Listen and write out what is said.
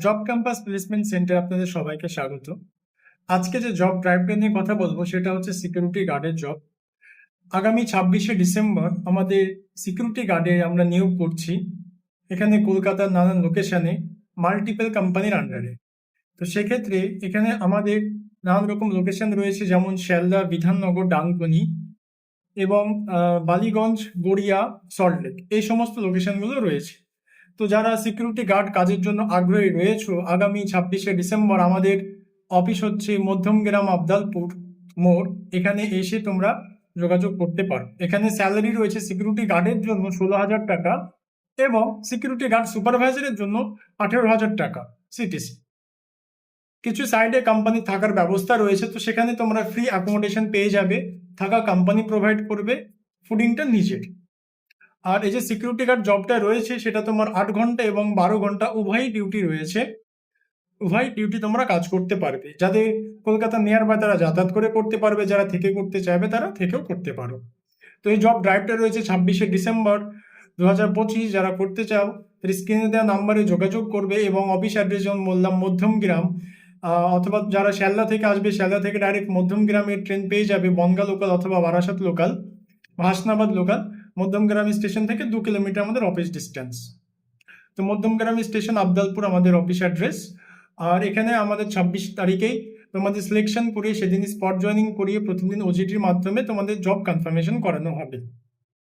Job campus placement centre আপনাদের সবাইকে স্বাগত। আজকে যে জব ড্রাইভটা নিয়ে কথা বলবো সেটা হচ্ছে সিকিউরিটি গার্ডের জব। আগামী 26শে ডিসেম্বর আমাদের সিকিউরিটি গার্ডে আমরা নিয়োগ করছি। এখানে কলকাতার নানান লোকেশনে মাল্টিপল কোম্পানির আন্ডারে। তো সেক্ষেত্রে এখানে আমাদের নানান রকম লোকেশন রয়েছে, যেমন শিয়ালদা, বিধাননগর, ডানকুনি এবং বালিগঞ্জ, গড়িয়া, সল্টলেক, এই সমস্ত লোকেশনগুলো রয়েছে। তো যারা সিকিউরিটি গার্ড কাজের জন্য আগ্রহী রয়েছে, আগামী 26শে ডিসেম্বর আমাদের অফিস হচ্ছে মধ্যমগ্রাম আবদালপুর মোড়। এখানে এসে তোমরা যোগাযোগ করতে পারো। এখানে স্যালারি রয়েছে সিকিউরিটি গার্ডের জন্য 16,000 টাকা এবং সিকিউরিটি গার্ড সুপারভাইজারের জন্য 18,000 টাকা সিটিসি। কিছু সাইডে কোম্পানি থাকার ব্যবস্থা রয়েছে, তো সেখানে তোমরা ফ্রি অ্যাকোমোডেশন পেয়ে যাবে। থাকা কোম্পানি প্রোভাইড করবে, ফুডিংটা নিজের। আর এই যে সিকিউরিটি গার্ড জবটা রয়েছে সেটা তোমার 8 ঘন্টা এবং 12 ঘন্টা উভয়ই ডিউটি রয়েছে। উভয় ডিউটি তোমরা কাজ করতে পারবে। যাদের কলকাতা নিয়ার বাই তারা যাতায়াত করে করতে পারবে, যারা থেকে করতে চাইবে তারা থেকেও করতে পারো। তো এই জব ড্রাইভটা রয়েছে 26শে ডিসেম্বর 2025। যারা করতে চাও তার স্ক্রিনে দেওয়া নাম্বারে যোগাযোগ করবে এবং অফিস অ্যাড্রেস যেমন বললাম মধ্যমগ্রাম, অথবা যারা শিয়ালদা থেকে আসবে শিয়ালদা থেকে ডাইরেক্ট মধ্যমগ্রামের ট্রেন পেয়ে যাবে, বনগাঁ লোকাল অথবা Barasat local, Hasnabad local. Madhyamgram station থেকে 2 কিলোমিটার আমাদের অফিস ডিস্টেন্স। তো মধ্যমগ্রাম স্টেশন আবদালপুর আমাদের অফিস অ্যাড্রেস। আর এখানে আমাদের 26 তারিখেই তোমাদের সিলেকশন করিয়ে সেদিন স্পট জয়নিং করিয়ে প্রতিদিন ওজিটির মাধ্যমে তোমাদের জব কনফার্মেশন করানো হবে।